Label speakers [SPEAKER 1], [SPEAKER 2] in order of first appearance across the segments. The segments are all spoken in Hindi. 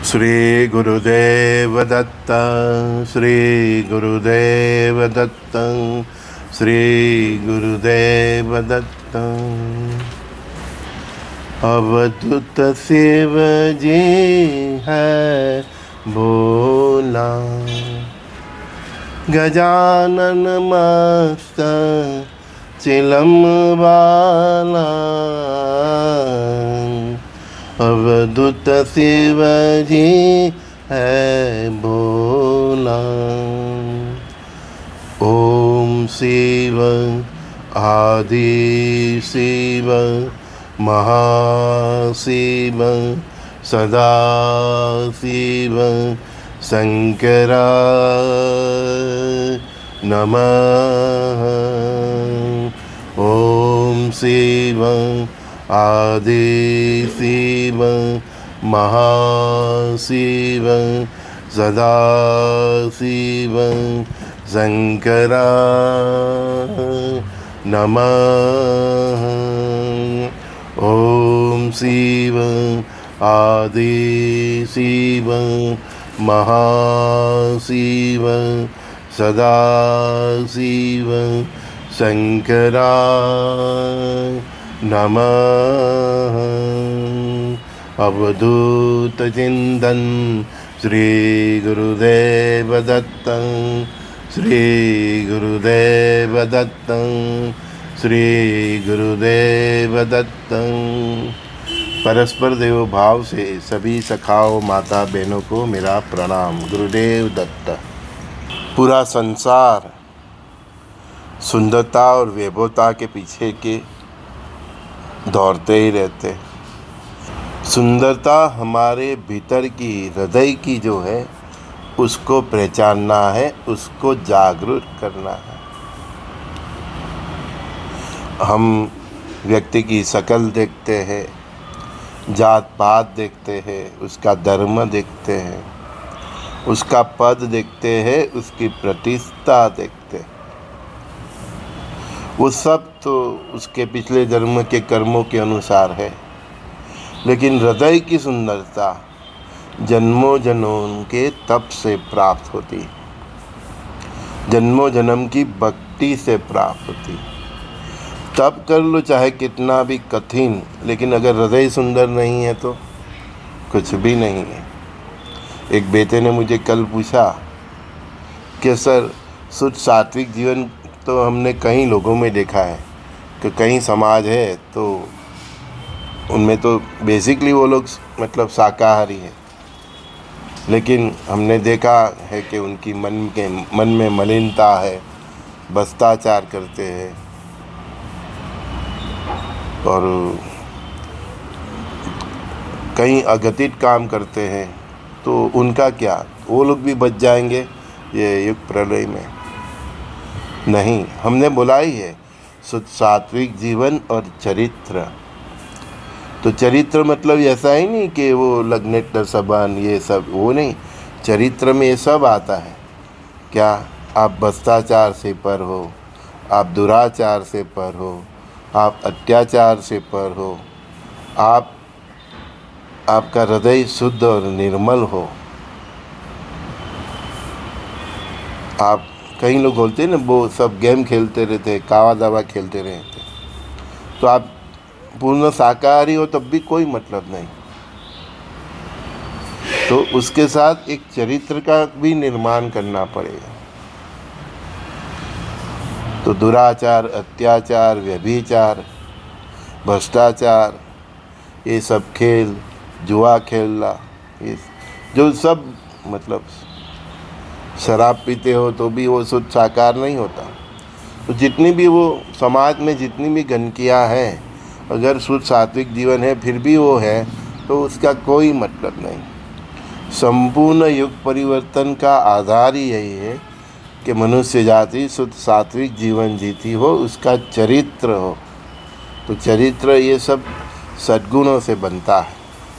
[SPEAKER 1] श्री गुरुदेव दत्त, श्री गुरुदेव दत्त, श्री गुरुदेव दत्त। अवधूत शिव जी है भोला, गजानन मस्त चिलम वाला। अवधूत शिव जी है भोला। ओम शिव आदि शिव महाशिव सदा शिव शंकरा नमः। ओम शिव आदि शिव महाशिव सदा शिव शंकरा नमः। ओम शिव आदि शिव महाशिव सदा शिव शंकरा नमः। अवधूत चिंतन श्री गुरुदेव दत्त, श्री गुरुदेव दत्त, श्री गुरुदेव दत्त। परस्पर देव भाव से सभी सखाओं माता बहनों को मेरा प्रणाम। गुरुदेव दत्त। पूरा संसार सुंदरता और वैभवता के पीछे के दौड़ते ही रहते। सुंदरता हमारे भीतर की, हृदय की जो है उसको पहचानना है, उसको जागरूक करना है। हम व्यक्ति की शकल देखते हैं, जात पात देखते हैं, उसका धर्म देखते हैं, उसका पद देखते हैं, उसकी प्रतिष्ठा देखते हैं। वो सब तो उसके पिछले जन्म के कर्मों के अनुसार है, लेकिन हृदय की सुंदरता जन्मों जन्मों के तप से प्राप्त होती, जन्मों जन्म की भक्ति से प्राप्त होती। तप कर लो चाहे कितना भी कठिन, लेकिन अगर हृदय सुंदर नहीं है तो कुछ भी नहीं है। एक बेटे ने मुझे कल पूछा कि सर, शुद्ध सात्विक जीवन तो हमने कई लोगों में देखा है कि कई समाज है तो उनमें तो बेसिकली वो लोग मतलब शाकाहारी है, लेकिन हमने देखा है कि उनकी मन में मलिनता है, भ्रष्टाचार करते हैं और कई अघटित काम करते हैं। तो उनका क्या, वो लोग भी बच जाएंगे ये युग प्रलय में? नहीं, हमने बोला ही है शुद्ध सात्विक जीवन और चरित्र। तो चरित्र मतलब ऐसा ही नहीं कि वो लग्नेटर सबन ये सब, वो नहीं। चरित्र में ये सब आता है। क्या आप भ्रष्टाचार से पर हो, आप दुराचार से पर हो, आप अत्याचार से पर हो, आपका हृदय शुद्ध और निर्मल हो। आप कई लोग बोलते हैं ना, वो सब गेम खेलते रहते, कावा दावा खेलते रहते, तो आप पूर्ण शाकाहारी हो तब भी कोई मतलब नहीं। तो उसके साथ एक चरित्र का भी निर्माण करना पड़ेगा। तो दुराचार, अत्याचार, व्यभिचार, भ्रष्टाचार, ये सब खेल, जुआ खेलना, ये जो सब मतलब शराब पीते हो तो भी वो शुद्ध शाकाहार नहीं होता। तो जितनी भी वो समाज में जितनी भी गंदगियाँ हैं, अगर शुद्ध सात्विक जीवन है फिर भी वो है तो उसका कोई मतलब नहीं। संपूर्ण युग परिवर्तन का आधार ही यही है कि मनुष्य जाति शुद्ध सात्विक जीवन जीती हो, उसका चरित्र हो। तो चरित्र ये सब सद्गुणों से बनता है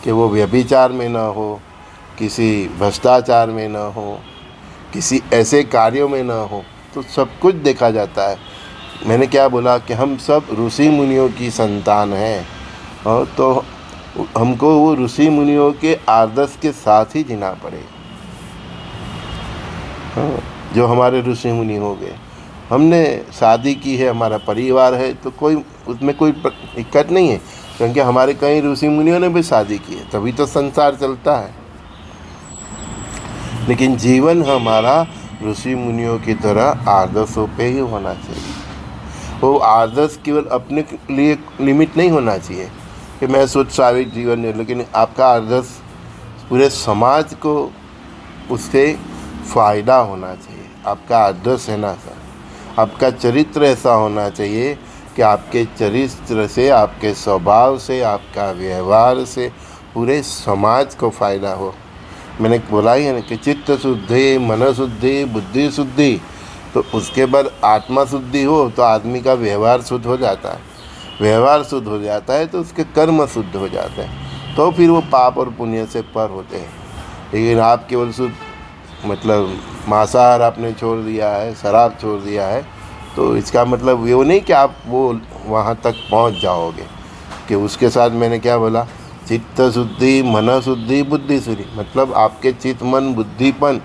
[SPEAKER 1] कि वो व्यभिचार में न हो, किसी भ्रष्टाचार में न हो, किसी ऐसे कार्यों में न हो, तो सब कुछ देखा जाता है। मैंने क्या बोला कि हम सब ऋषि मुनियों की संतान हैं, और तो हमको वो ऋषि मुनियों के आदर्श के साथ ही जीना पड़ेगा। हाँ, जो हमारे ऋषि मुनि हो गए, हमने शादी की है, हमारा परिवार है, तो कोई उसमें कोई दिक्कत नहीं है, क्योंकि हमारे कई ऋषि मुनियों ने भी शादी की है, तभी तो संसार चलता है। लेकिन जीवन हमारा ऋषि मुनियों की तरह आदर्शों पे ही होना चाहिए। वो आदर्श केवल अपने लिए लिमिट नहीं होना चाहिए कि मैं सोच स्वाभाविक जीवन है, लेकिन आपका आदर्श पूरे समाज को उससे फ़ायदा होना चाहिए। आपका आदर्श है ना सर, आपका चरित्र ऐसा होना चाहिए कि आपके चरित्र से, आपके स्वभाव से, आपका व्यवहार से पूरे समाज को फ़ायदा हो। मैंने बोला ही है ना कि चित्त शुद्धि, मन शुद्धि, बुद्धि शुद्धि, तो उसके बाद आत्मा शुद्धि हो तो आदमी का व्यवहार शुद्ध हो जाता है। व्यवहार शुद्ध हो जाता है तो उसके कर्म शुद्ध हो जाते हैं, तो फिर वो पाप और पुण्य से पर होते हैं। लेकिन आप केवल शुद्ध मतलब मांसाहार आपने छोड़ दिया है, शराब छोड़ दिया है, तो इसका मतलब ये नहीं कि आप वो वहाँ तक पहुँच जाओगे। कि उसके साथ मैंने क्या बोला, चित्त शुद्धि, मन शुद्धि, बुद्धि शुद्धि, मतलब आपके चित्त, मन, बुद्धिपन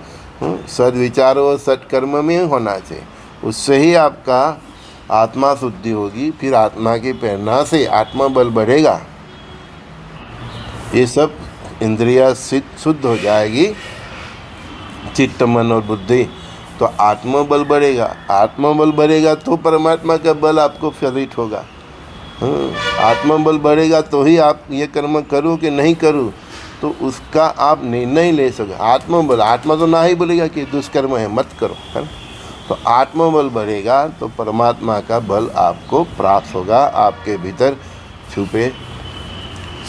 [SPEAKER 1] सद्विचारों और सत्कर्म में होना चाहिए। उससे ही आपका आत्मा शुद्धि होगी, फिर आत्मा की प्रेरणा से आत्मा बल बढ़ेगा। ये सब इंद्रियां शुद्ध हो जाएगी, चित्त, मन और बुद्धि, तो आत्मबल बढ़ेगा। आत्मबल बढ़ेगा तो परमात्मा का बल आपको फलित होगा। आत्मबल बढ़ेगा तो ही आप ये कर्म करो कि नहीं करो, तो उसका आप निर्णय ले सको। आत्मबल, आत्मा तो ना ही बोलेगा कि दुष्कर्म है मत करो, है ना। तो आत्मबल बढ़ेगा तो परमात्मा का बल आपको प्राप्त होगा। आपके भीतर छुपे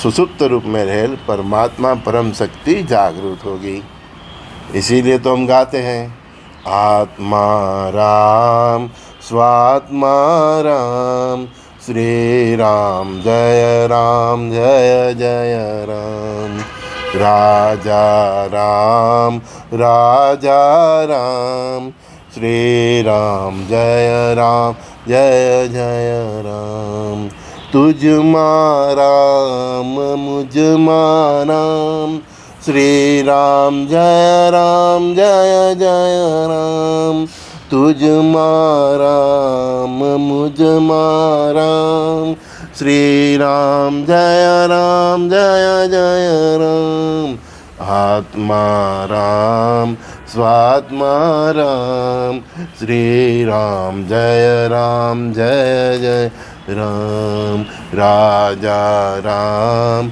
[SPEAKER 1] सुसुप्त रूप में रहे परमात्मा परम शक्ति जागृत होगी। इसीलिए तो हम गाते हैं, आत्मा राम स्वात्मा राम, श्री राम जय जय राम, राजा राम श्री राम जय जय राम। तुझ राम मुझ राम, श्री राम जय जय राम। तुझ राम मुझ राम, श्री राम जय जय राम। आत्मा राम स्वात्मा राम, श्री राम जय जय राम। राजा राम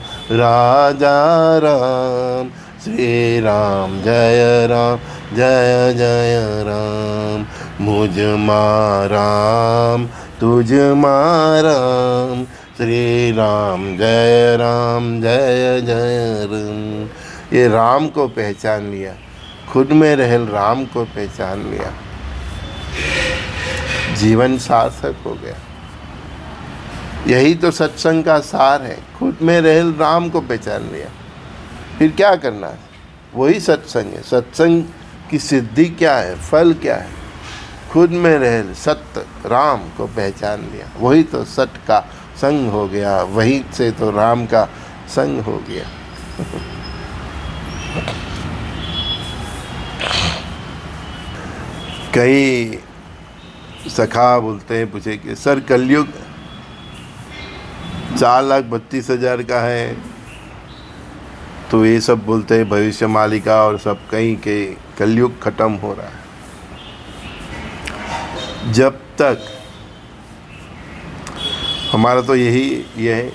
[SPEAKER 1] श्री राम जय जय राम। मुझ राम तुझ राम, श्री राम जय जय राम। ये राम को पहचान लिया, खुद में रहल राम को पहचान लिया, जीवन सार्थक हो गया। यही तो सत्संग का सार है, खुद में रहल राम को पहचान लिया, फिर क्या करना है? वही सत्संग है। सत्संग की सिद्धि क्या है, फल क्या है? खुद में रहल सत्य राम को पहचान लिया, वही तो सत्य का संग हो गया, वही से तो राम का संग हो गया। कई सखा बोलते हैं, पूछे कि सर कलयुग 4,32,000 का है, तो ये सब बोलते हैं भविष्य मालिका और सब, कहीं के कलयुग खत्म हो रहा है। जब तक हमारा तो यही ये है,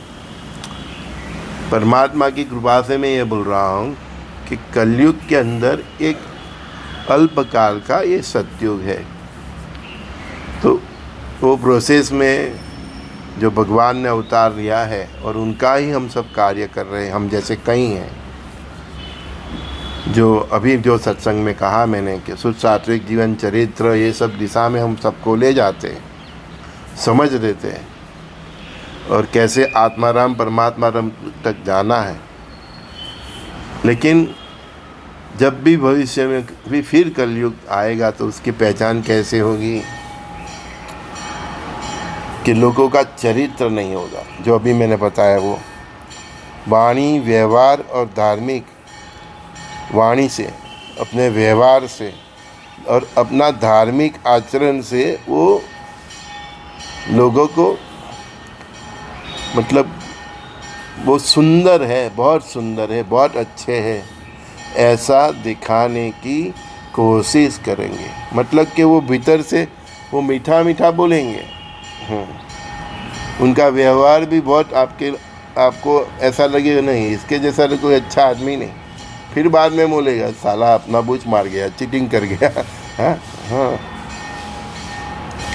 [SPEAKER 1] परमात्मा की कृपा से मैं ये बोल रहा हूँ कि कलयुग के अंदर एक अल्पकाल का ये सतयुग है। तो वो प्रोसेस में जो भगवान ने अवतार लिया है और उनका ही हम सब कार्य कर रहे हैं। हम जैसे कई हैं जो अभी जो सत्संग में कहा मैंने कि शुद्ध सात्विक जीवन चरित्र, ये सब दिशा में हम सबको ले जाते हैं, समझ देते हैं और कैसे आत्माराम परमात्मा राम तक जाना है। लेकिन जब भी भविष्य में भी फिर कलयुग आएगा तो उसकी पहचान कैसे होगी कि लोगों का चरित्र नहीं होगा, जो अभी मैंने बताया वो वाणी, व्यवहार और धार्मिक वाणी से, अपने व्यवहार से और अपना धार्मिक आचरण से वो लोगों को मतलब वो सुंदर है, बहुत सुंदर है, बहुत अच्छे हैं, ऐसा दिखाने की कोशिश करेंगे। मतलब कि वो भीतर से वो मीठा मीठा बोलेंगे। उनका व्यवहार भी बहुत आपको ऐसा लगेगा नहीं इसके जैसा तो कोई अच्छा आदमी नहीं। फिर बाद में बोलेगा साला अपना बूझ मार गया, चीटिंग कर गया। हाँ हाँ।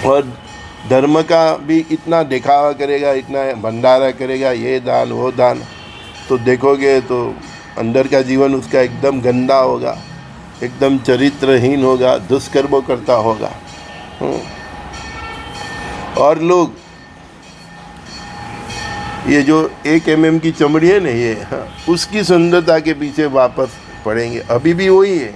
[SPEAKER 1] और धर्म का भी इतना दिखावा करेगा, इतना भंडारा करेगा, ये दान वो दान, तो देखोगे तो अंदर का जीवन उसका एकदम गंदा होगा, एकदम चरित्रहीन होगा, दुष्कर्म करता होगा। और लोग ये जो 1 mm की चमड़ी है ना ये, उसकी सुंदरता के पीछे वापस पड़ेंगे। अभी भी वही है।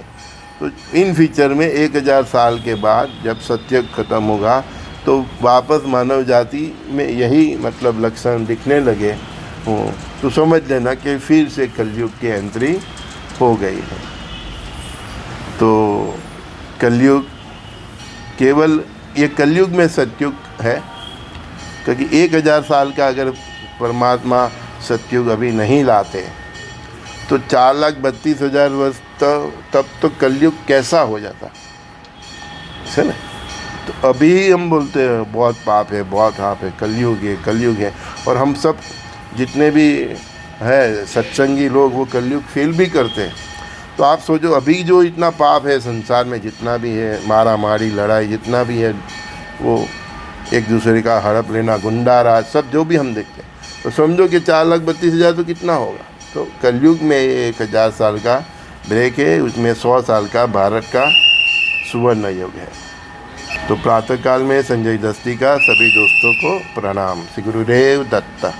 [SPEAKER 1] तो इन फ्यूचर में 1000 साल के बाद जब सत्य खत्म होगा तो वापस मानव जाति में यही मतलब लक्षण दिखने लगे हो, तो समझ लेना कि फिर से कलयुग की एंट्री हो गई है। तो कलयुग केवल ये कलयुग में सतयुग है, क्योंकि 1000 साल का अगर परमात्मा सतयुग अभी नहीं लाते तो 4,32,000 वर्ष तब तो कलयुग कैसा हो जाता है ना। तो अभी हम बोलते हैं बहुत पाप है, बहुत पाप है, कलयुग है। और हम सब जितने भी है सत्संगी लोग वो कलयुग फील भी करते हैं। तो आप सोचो अभी जो इतना पाप है संसार में, जितना भी है मारा मारी लड़ाई जितना भी है, वो एक दूसरे का हड़प लेना, गुंडा राज, सब जो भी हम देखते हैं, तो समझो कि 4,32,000 तो कितना होगा। तो कलयुग में 1000 साल का ब्रेक है, उसमें 100 साल का भारत का सुवर्ण युग है। तो प्रातःकाल में संजय दस्ती का सभी दोस्तों को प्रणाम। श्री गुरुदेव दत्ता।